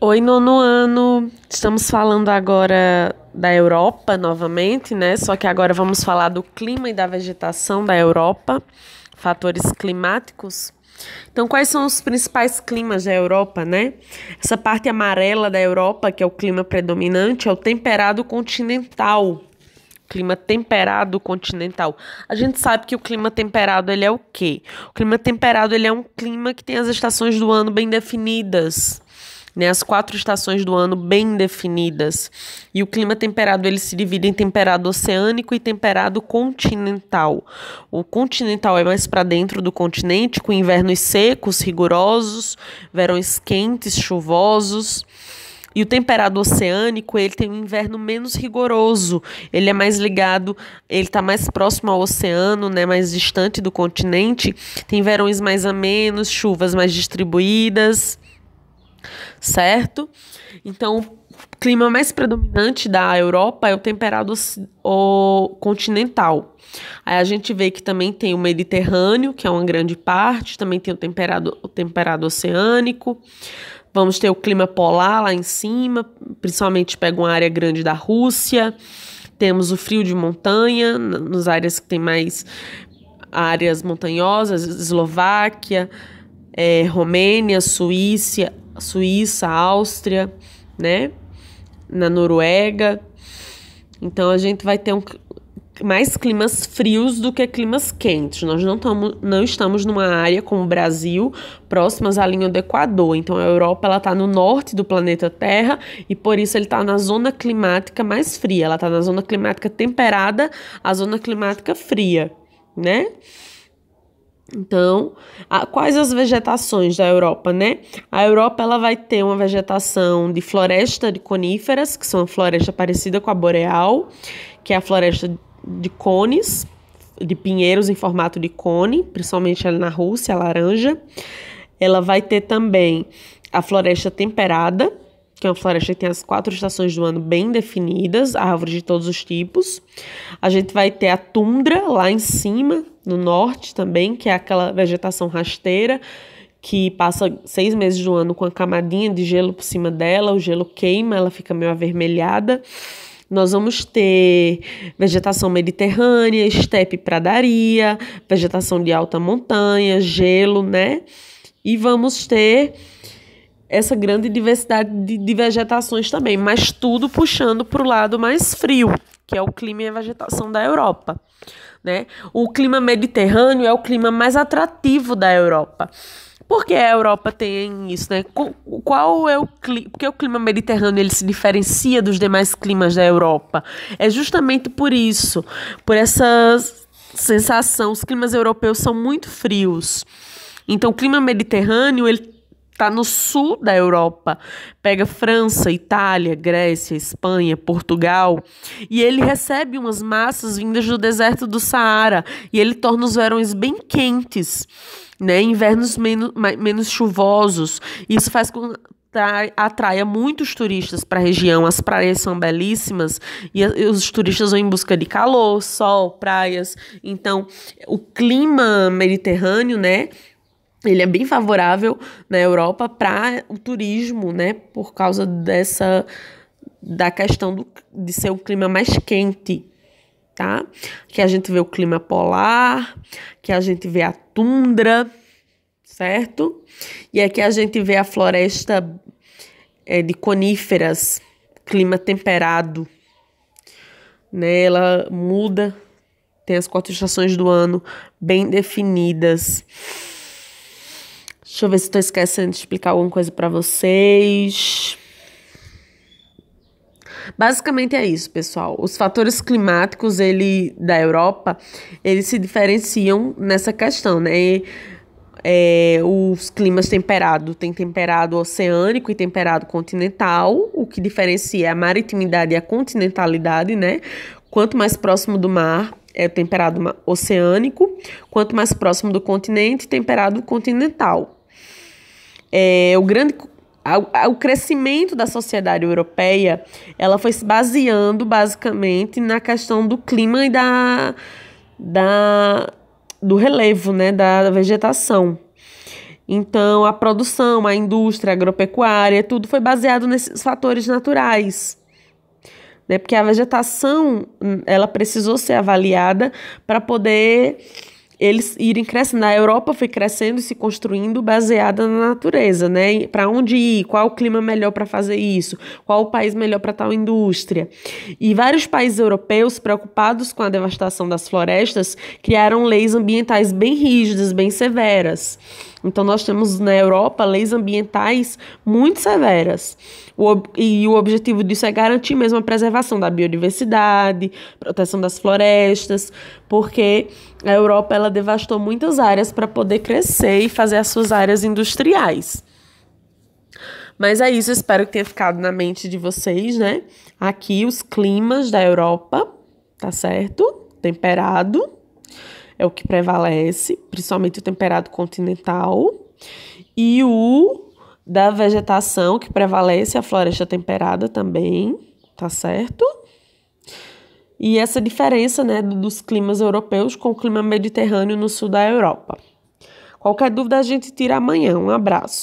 Oi, nono ano. Estamos falando agora da Europa novamente, né? Só que agora vamos falar do clima e da vegetação da Europa, fatores climáticos. Então, quais são os principais climas da Europa, né? Essa parte amarela da Europa, que é o clima predominante, é o temperado continental. Clima temperado continental. A gente sabe que o clima temperado, ele é o quê? O clima temperado, ele é um clima que tem as estações do ano bem definidas, né? As 4 estações do ano bem definidas. E o clima temperado, ele se divide em temperado oceânico e temperado continental. O continental é mais para dentro do continente, com invernos secos, rigorosos, verões quentes, chuvosos. E o temperado oceânico, ele tem um inverno menos rigoroso, ele é mais ligado, ele está mais próximo ao oceano, né, mais distante do continente, tem verões mais amenos, chuvas mais distribuídas, certo? Então, o clima mais predominante da Europa é o temperado continental. Aí a gente vê que também tem o Mediterrâneo, que é uma grande parte, também tem o temperado oceânico. Vamos ter o clima polar lá em cima, principalmente pega uma área grande da Rússia. Temos o frio de montanha, nas áreas que tem mais áreas montanhosas, Eslováquia, Romênia, Suíça, Áustria, né? Na Noruega. Então a gente vai ter mais climas frios do que climas quentes. Nós não estamos numa área como o Brasil, próximas à linha do Equador. Então, a Europa está no norte do planeta Terra e, por isso, ele está na zona climática mais fria. Ela está na zona climática temperada, a zona climática fria, né? Então, quais as vegetações da Europa, né? A Europa ela vai ter uma vegetação de floresta de coníferas, que são uma floresta parecida com a boreal, que é a floresta de cones, de pinheiros em formato de cone, principalmente ali na Rússia, a laranja. Ela vai ter também a floresta temperada, que é uma floresta que tem as 4 estações do ano bem definidas, árvores de todos os tipos. A gente vai ter a tundra lá em cima, no norte também, que é aquela vegetação rasteira, que passa 6 meses do ano com a camadinha de gelo por cima dela, o gelo queima, ela fica meio avermelhada. Nós vamos ter vegetação mediterrânea, estepe pradaria, vegetação de alta montanha, gelo, né? E vamos ter essa grande diversidade de vegetações também, mas tudo puxando para o lado mais frio, que é o clima e a vegetação da Europa, né? O clima mediterrâneo é o clima mais atrativo da Europa. Por que a Europa tem isso, né? Qual é o clima? Porque o clima mediterrâneo ele se diferencia dos demais climas da Europa. É justamente por isso, por essa sensação. Os climas europeus são muito frios. Então, o clima mediterrâneo ele está no sul da Europa. Pega França, Itália, Grécia, Espanha, Portugal. E ele recebe umas massas vindas do deserto do Saara. E ele torna os verões bem quentes, né? Invernos menos chuvosos. Isso faz com que atraia muitos turistas para a região. As praias são belíssimas e os turistas vão em busca de calor, sol, praias. Então, o clima mediterrâneo, né? Ele é bem favorável na Europa para o turismo, né? Por causa da questão de ser o clima mais quente, tá? Que a gente vê o clima polar, que a gente vê a tundra, certo? E aqui a gente vê a floresta de coníferas, clima temperado, né? Ela muda, tem as 4 estações do ano bem definidas. Deixa eu ver se estou esquecendo de explicar alguma coisa para vocês. Basicamente é isso, pessoal. Os fatores climáticos da Europa, eles se diferenciam nessa questão, né? Os climas temperados, tem temperado oceânico e temperado continental. O que diferencia é a maritimidade e a continentalidade, né? Quanto mais próximo do mar, é o temperado oceânico. Quanto mais próximo do continente, temperado continental. O crescimento da sociedade europeia, ela foi se baseando basicamente na questão do clima e do relevo, né, da vegetação. Então, a produção, a indústria, a agropecuária, tudo foi baseado nesses fatores naturais, né? Porque a vegetação, ela precisou ser avaliada para poder eles irem crescendo. A Europa foi crescendo e se construindo baseada na natureza, né? Para onde ir, qual o clima melhor para fazer isso, qual o país melhor para tal indústria. E vários países europeus, preocupados com a devastação das florestas, criaram leis ambientais bem rígidas, bem severas. Então, nós temos na Europa leis ambientais muito severas. E o objetivo disso é garantir mesmo a preservação da biodiversidade, proteção das florestas, porque a Europa ela devastou muitas áreas para poder crescer e fazer as suas áreas industriais. Mas é isso, espero que tenha ficado na mente de vocês, né? Aqui os climas da Europa, tá certo? Temperado é o que prevalece, principalmente o temperado continental. E o da vegetação, que prevalece a floresta temperada também, tá certo? E essa diferença, né, dos climas europeus com o clima mediterrâneo no sul da Europa. Qualquer dúvida a gente tira amanhã. Um abraço.